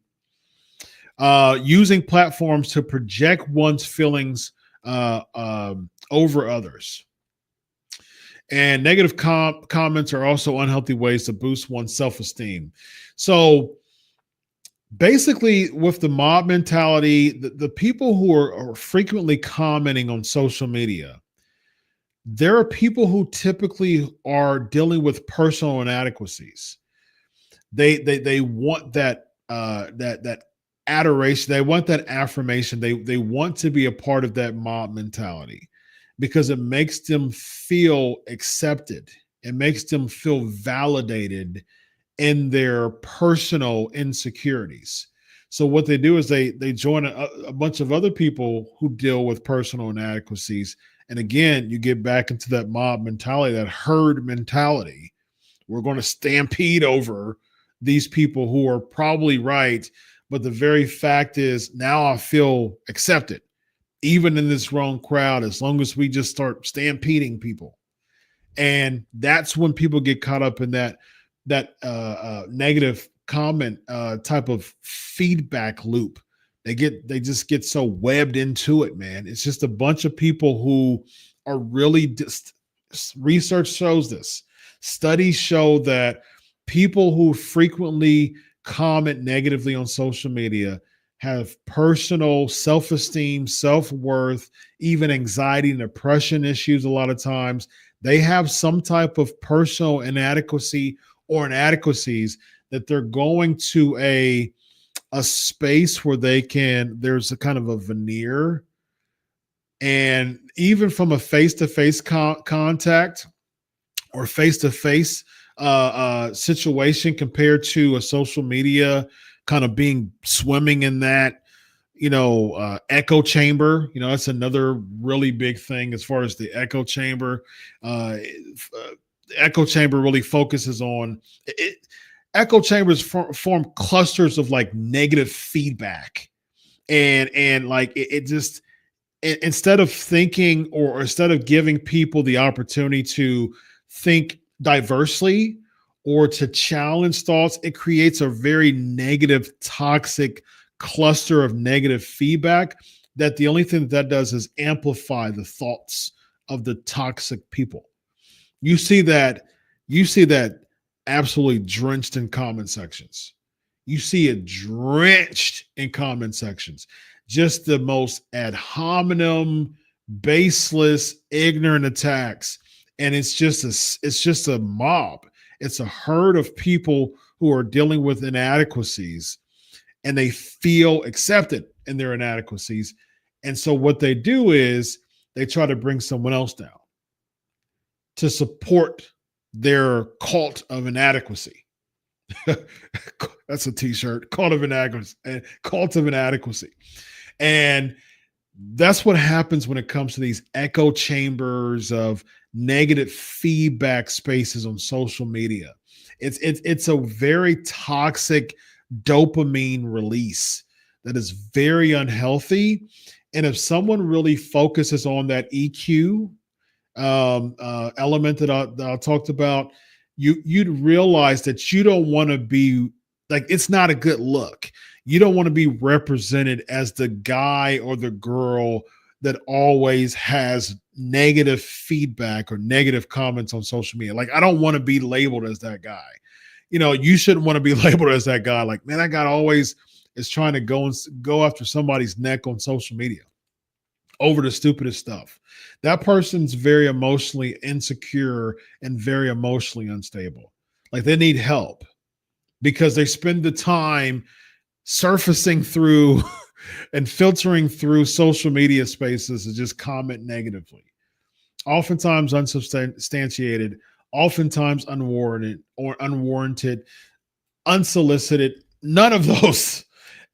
using platforms to project one's feelings over others. And negative comments are also unhealthy ways to boost one's self-esteem. So basically, with the mob mentality, the people who are frequently commenting on social media, there are people who typically are dealing with personal inadequacies. They want that that adoration. They want that affirmation. They want to be a part of that mob mentality, because it makes them feel accepted. It makes them feel validated in their personal insecurities. So what they do is they join a bunch of other people who deal with personal inadequacies. And again, you get back into that mob mentality, that herd mentality. We're going to stampede over these people who are probably right. But the very fact is, now I feel accepted, even in this wrong crowd, as long as we just start stampeding people. And that's when people get caught up in that negative comment type of feedback loop. They just get so webbed into it, man. It's just a bunch of people who are really just, research shows this. Studies show that people who frequently comment negatively on social media have personal self-esteem, self-worth, even anxiety and depression issues a lot of times. They have some type of personal inadequacy or inadequacies that they're going to a space where there's a kind of a veneer, and even from a face-to-face contact or face-to-face situation compared to a social media, kind of being swimming in that echo chamber. That's another really big thing as far as the echo chamber. The echo chamber really focuses on it. Echo chambers form clusters of like negative feedback, and like it just, instead of thinking, or instead of giving people the opportunity to think diversely or to challenge thoughts, it creates a very negative, toxic cluster of negative feedback that the only thing that does is amplify the thoughts of the toxic people. You see that absolutely drenched in comment sections. You see it drenched in comment sections. Just the most ad hominem, baseless, ignorant attacks. And it's just a mob. It's a herd of people who are dealing with inadequacies, and they feel accepted in their inadequacies. And so what they do is they try to bring someone else down to support their cult of inadequacy. That's a t-shirt, cult of inadequacy. And that's what happens when it comes to these echo chambers of negative feedback spaces on social media. It's a very toxic dopamine release that is very unhealthy. And if someone really focuses on that EQ element that I talked about, you'd realize that you don't want to be like, it's not a good look. You don't want to be represented as the guy or the girl that always has negative feedback or negative comments on social media. Like, I don't want to be labeled as that guy. You shouldn't want to be labeled as that guy. Like, man, that guy always is trying to go after somebody's neck on social media over the stupidest stuff. That person's very emotionally insecure and very emotionally unstable. Like, they need help because they spend the time surfacing through and filtering through social media spaces to just comment negatively. Oftentimes unsubstantiated, oftentimes unwarranted, unsolicited, none of those.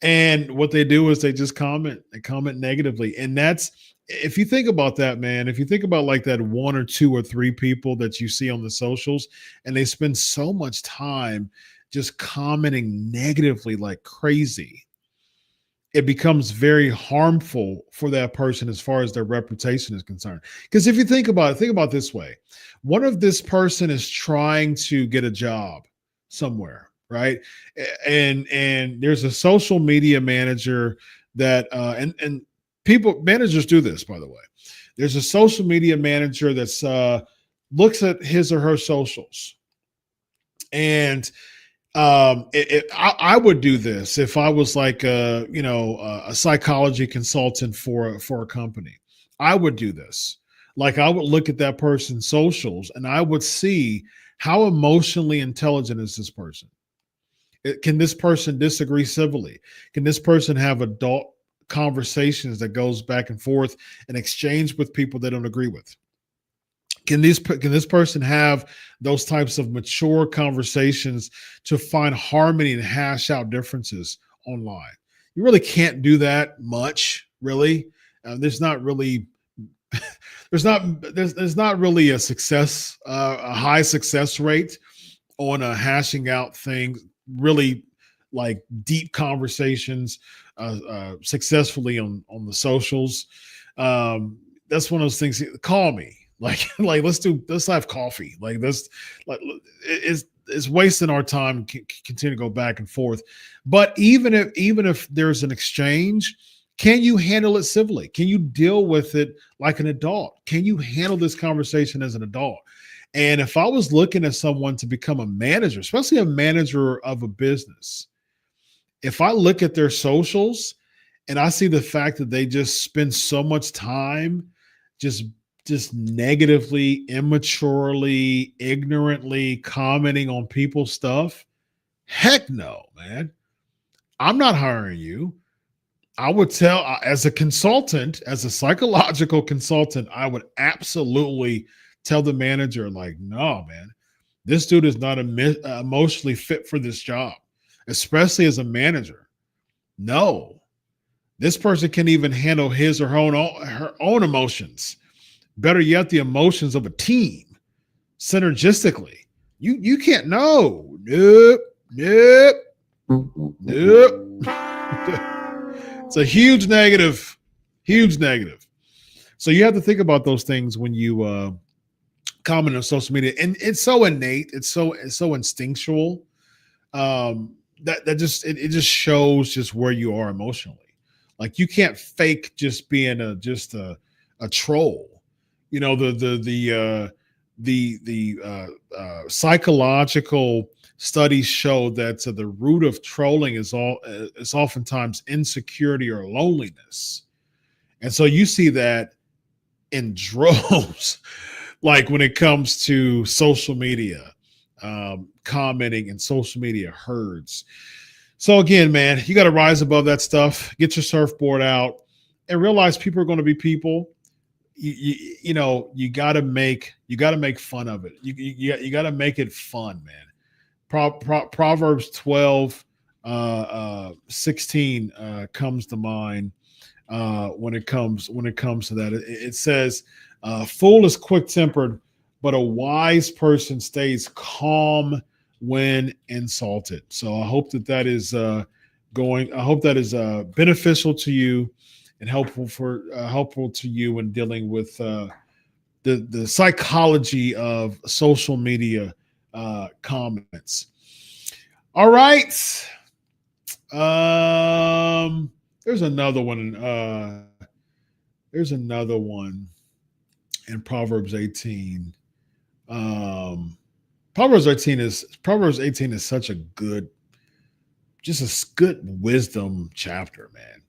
And what they do is they just comment negatively. And that's, if you think about that, man, if you think about like that one or two or three people that you see on the socials, and they spend so much time just commenting negatively like crazy, it becomes very harmful for that person as far as their reputation is concerned. Because if you think about it this way. What if this person is trying to get a job somewhere, right? And there's a social media manager that and managers do this, by the way. There's a social media manager that's looks at his or her socials, and I would do this if I was like a psychology consultant for a company. I would do this. Like, I would look at that person's socials and I would see, how emotionally intelligent is this person? Can this person disagree civilly? Can this person have adult conversations that goes back and forth and exchange with people they don't agree with? Can this person have those types of mature conversations to find harmony and hash out differences online? You really can't do that much, really. There's not really there's not really a high success rate on hashing out things, really like deep conversations successfully on the socials. That's one of those things. Call me, like let's have coffee. Like this, like it's wasting our time. Continue to go back and forth. But even if there's an exchange, can you handle it civilly? Can you deal with it like an adult? Can you handle this conversation as an adult? And if I was looking at someone to become a manager, especially a manager of a business, if I look at their socials and I see the fact that they just spend so much time just negatively, immaturely, ignorantly commenting on people's stuff, heck no, man. I'm not hiring you. I would tell, as a consultant, as a psychological consultant, I would absolutely tell the manager, like, no, man, this dude is not emotionally fit for this job, especially as a manager. No, this person can't even handle his or her own emotions. Better yet, the emotions of a team synergistically. You can't know. Nope. It's a huge negative, huge negative. So you have to think about those things when you comment on social media, and it's so innate, it's so instinctual. That just it just shows just where you are emotionally. Like you can't fake just being a troll. You know, the psychological studies show that the root of trolling is oftentimes insecurity or loneliness, and so you see that in droves. Like when it comes to social media, commenting in social media herds. So again, man, you got to rise above that stuff. Get your surfboard out and realize people are going to be people. You know, you got to make fun of it. You got to make it fun, man. Proverbs 12, 16 comes to mind when it comes to that. It says, "Fool is quick tempered, but a wise person stays calm when insulted." So I hope that is beneficial to you and helpful to you in dealing with the psychology of social media comments. All right. There's another one. There's another one in Proverbs 18. Proverbs 18 is such a good wisdom chapter, man.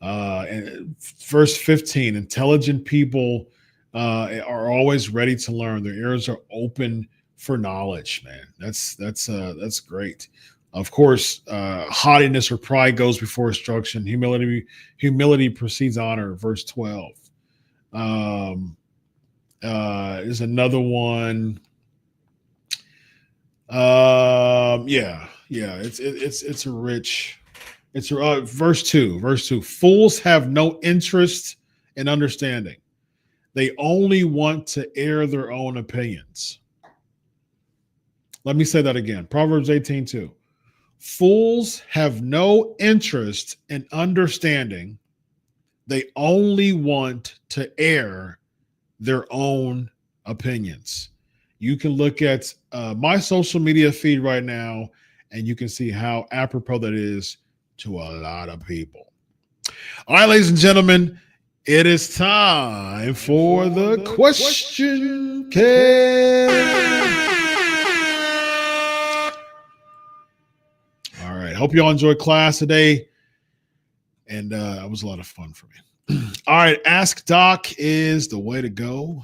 And verse 15, intelligent people are always ready to learn. Their ears are open for knowledge, man. That's great. Of course, haughtiness or pride goes before instruction. Humility precedes honor. Verse 12. There's another one. It's a rich. It's verse 2. Verse 2. Fools have no interest in understanding. They only want to air their own opinions. Let me say that again. Proverbs 18:2. Fools have no interest in understanding. They only want to air their own opinions. You can look at my social media feed right now, and you can see how apropos that is to a lot of people. All right, ladies and gentlemen, it is time for the question cast. All right, hope you all enjoyed class today, and it was a lot of fun for me. All right, Ask Doc is the way to go.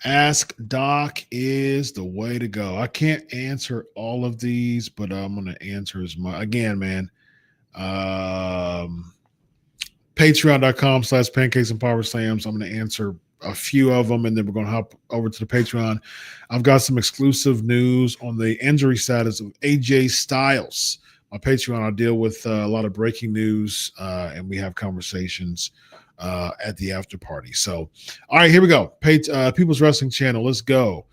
Ask Doc is the way to go. I can't answer all of these, but I'm going to answer as much. Again, man, patreon.com/pancakes and power slams. I'm going to answer a few of them, and then we're going to hop over to the Patreon. I've got some exclusive news on the injury status of AJ Styles. My Patreon, I'll deal with a lot of breaking news, and we have conversations at the after party. So, all right, here we go. People's Wrestling Channel. Let's go.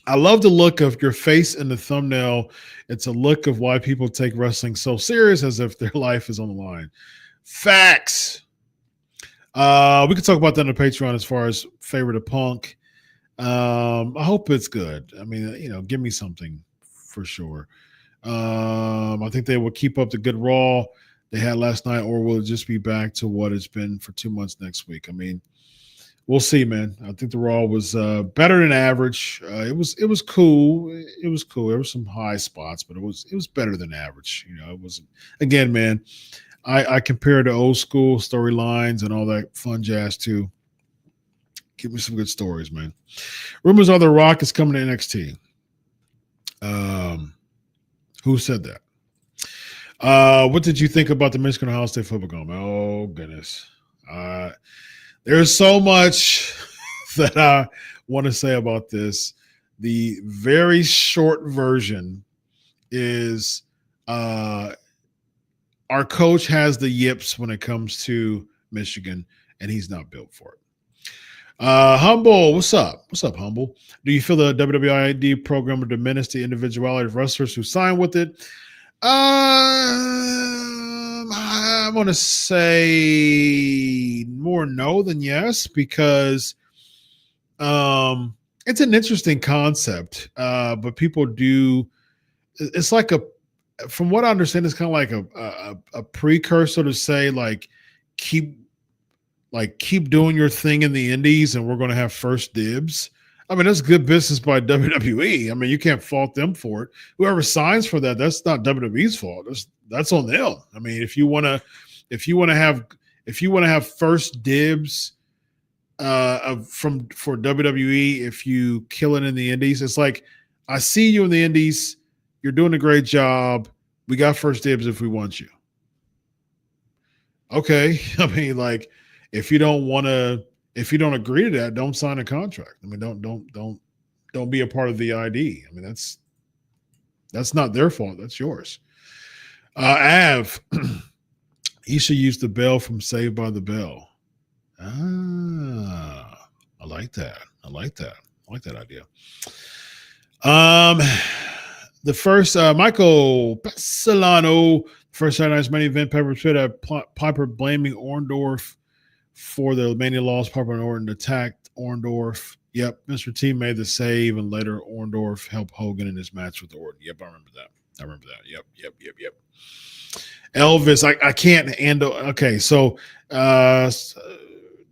I love the look of your face in the thumbnail. It's a look of why people take wrestling so serious, as if their life is on the line. Facts. We could talk about that on the Patreon as far as favorite of Punk. I hope it's good. I mean, give me something for sure. I think they will keep up the good Raw they had last night, or will it just be back to what it's been for 2 months next week? I mean, we'll see, man. I think the Raw was better than average. It was cool. It was cool. There were some high spots, but it was better than average. It wasn't. Again, man, I compare to old school storylines and all that fun jazz too. Give me some good stories, man. Rumors are The Rock is coming to NXT. Who said that? What did you think about the Michigan Ohio State football game? Oh goodness. There's so much that I want to say about this. The very short version is our coach has the yips when it comes to Michigan, and he's not built for it. Humble, what's up? What's up, Humble? Do you feel the WWID program will diminish the individuality of wrestlers who sign with it? I'm going to say more no than yes, because it's an interesting concept, but people do. It's like from what I understand, it's kind of like a precursor to say keep doing your thing in the indies, and we're going to have first dibs. I mean, that's good business by WWE. I mean, you can't fault them for it. Whoever signs for that, that's not WWE's fault. That's on them. I mean, if you want to have first dibs for WWE, if you kill it in the indies, it's like, I see you in the indies. You're doing a great job. We got first dibs if we want you. Okay. I mean, if you don't agree to that, don't sign a contract. I mean, don't be a part of the ID. I mean, that's not their fault. That's yours. Av, he should use the bell from Saved by the Bell. I like that. I like that idea. The first Michael Pessolano, first Saturday night's main event, Piper blaming Orndorff for the Mania loss. Piper and Orton attacked Orndorff. Yep, Mr. T made the save, and later Orndorff helped Hogan in his match with Orton. Yep, I remember that. Yep. Elvis, I can't handle. Okay, so the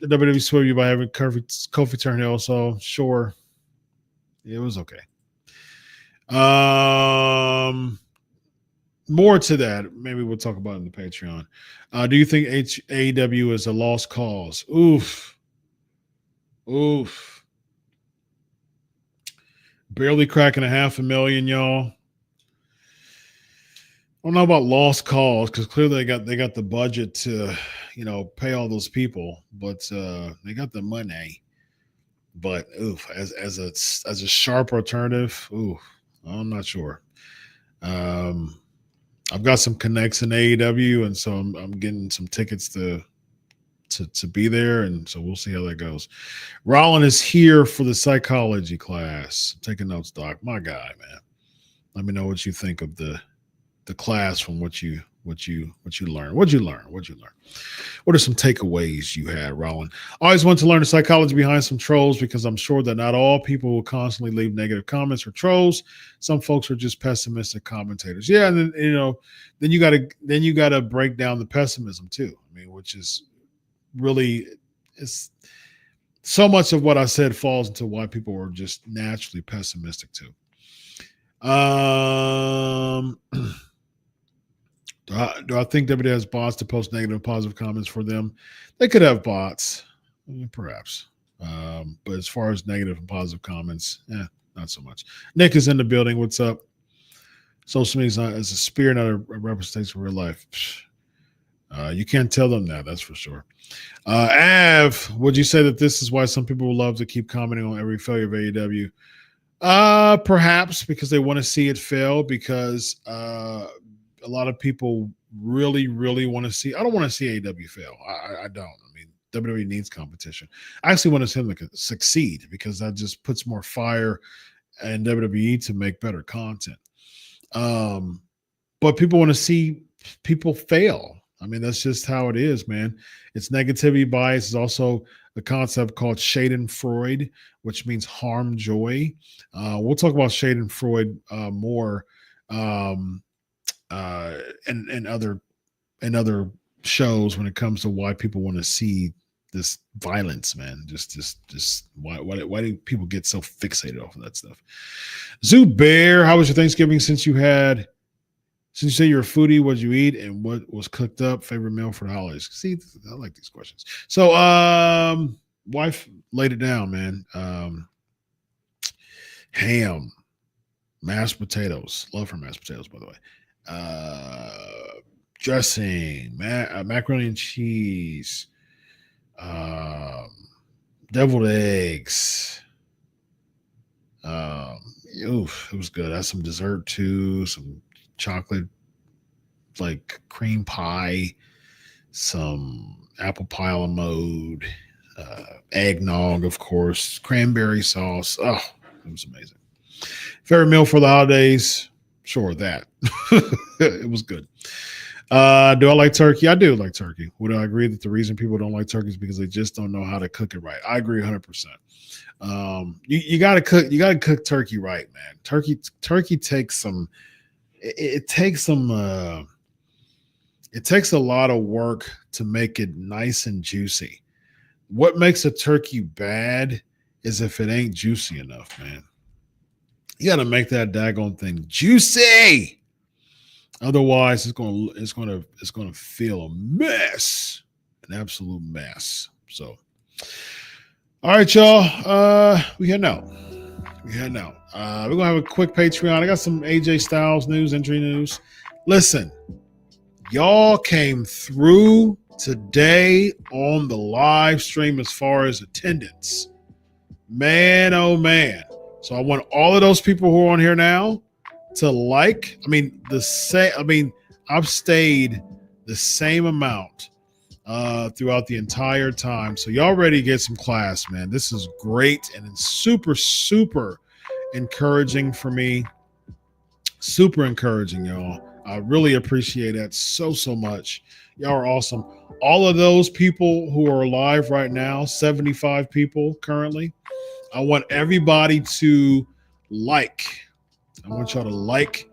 WWE swept you by having Kofi turn heel, so sure, it was okay. More to that, maybe we'll talk about it in the Patreon. Do you think AEW is a lost cause? Oof. Barely cracking 500,000, y'all. I don't know about lost cause, because clearly they got the budget to, pay all those people, but they got the money. But oof, as a sharp alternative, I'm not sure. I've got some connects in AEW, and so I'm getting some tickets to be there, and so we'll see how that goes. Rollin is here for the psychology class. Taking notes, Doc. My guy, man. Let me know what you think of the class from what you learned. What'd you learn? What are some takeaways you had, Rollin? I always want to learn the psychology behind some trolls, because I'm sure that not all people will constantly leave negative comments or trolls. Some folks are just pessimistic commentators. Yeah, and then you gotta break down the pessimism too. I mean, which is really, it's so much of what I said falls into why people are just naturally pessimistic too. Do I think WWE has bots to post negative and positive comments for them? They could have bots, perhaps. But as far as negative and positive comments, not so much. Nick is in the building. What's up? Social media is a spear, not a representation of real life. You can't tell them that, that's for sure. Av, would you say that this is why some people will love to keep commenting on every failure of AEW? Perhaps because they want to see it fail, because a lot of people really, really want to see. I don't want to see AEW fail. I don't. I mean, WWE needs competition. I actually want to see them succeed, because that just puts more fire in WWE to make better content. But people want to see people fail. I mean, that's just how it is, man. It's negativity bias. It's also a concept called Schadenfreude, which means harm joy. We'll talk about Schadenfreude more in other shows when it comes to why people want to see this violence, man. Just why do people get so fixated off of that stuff? Zubair, how was your Thanksgiving since you say you're a foodie? What did you eat and what was cooked up? Favorite meal for the holidays? See, I like these questions. So, wife laid it down, man. Ham, mashed potatoes. Love her mashed potatoes, by the way. Dressing, macaroni and cheese, deviled eggs. Oof, it was good. I had some dessert too, some chocolate, like cream pie, some apple pie a la mode, eggnog, of course, cranberry sauce. Oh, it was amazing. Favorite meal for the holidays? Sure, that. It was good. Do I like turkey? I do like turkey. Would I agree that the reason people don't like turkey is because they just don't know how to cook it right? I agree 100%. You got to cook. You got to cook turkey right, man. Turkey takes some. It takes some. It takes a lot of work to make it nice and juicy. What makes a turkey bad is if it ain't juicy enough, man. You got to make that daggone thing juicy. Otherwise, it's gonna feel a mess, an absolute mess. So, all right, y'all. We heading out. We're gonna have a quick Patreon. I got some AJ Styles news, injury news. Listen, y'all came through today on the live stream as far as attendance. Man, oh man. So I want all of those people who are on here now to like. I've stayed the same amount throughout the entire time. So y'all ready to get some class, man. This is great and it's super, super encouraging for me. Super encouraging, y'all. I really appreciate that so much. Y'all are awesome. All of those people who are live right now, 75 people currently, I want everybody to like. I want y'all to like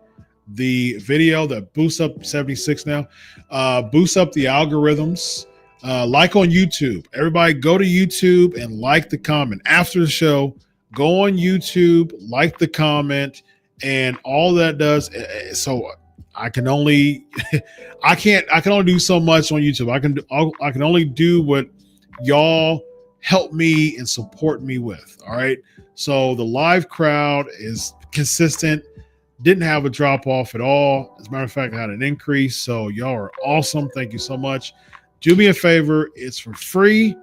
the video that boosts up 76 now. Boosts up the algorithms. Like on YouTube. Everybody go to YouTube and like the comment. After the show, go on YouTube, like the comment, and all that does. So I can only I can only do so much on YouTube. I can only do what y'all help me and support me with. All right. So the live crowd is consistent. Didn't have a drop off at all. As a matter of fact, I had an increase. So y'all are awesome. Thank you so much. Do me a favor. It's for free.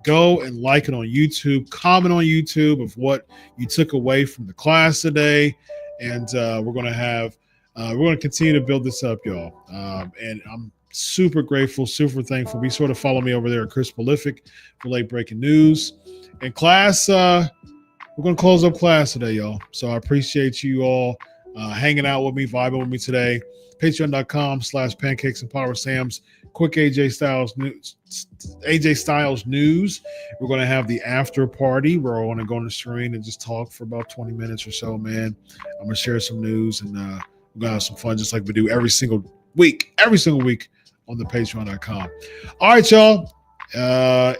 Go and like it on YouTube. Comment on YouTube of what you took away from the class today. And we're going to continue to build this up, y'all. And I'm super grateful, super thankful. Be sure to follow me over there at Chris Prolific for late breaking news. And class, we're going to close up class today, y'all. So I appreciate you all hanging out with me, vibing with me today. Patreon.com/pancakes and power Sam's. Quick AJ Styles news. We're going to have the after party where I want to go on the screen and just talk for about 20 minutes or so, man. I'm going to share some news and we're going to have some fun just like we do every single week on the patreon.com. All right, y'all.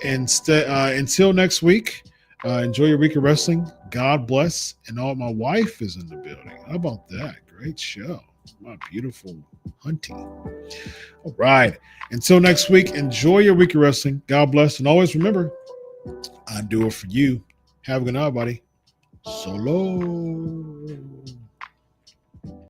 Until next week, enjoy your week of wrestling. God bless. And all my wife is in the building. How about that? Great show. My beautiful hunty. All right. Until next week, enjoy your week of wrestling. God bless. And always remember, I do it for you. Have a good night, buddy. So long.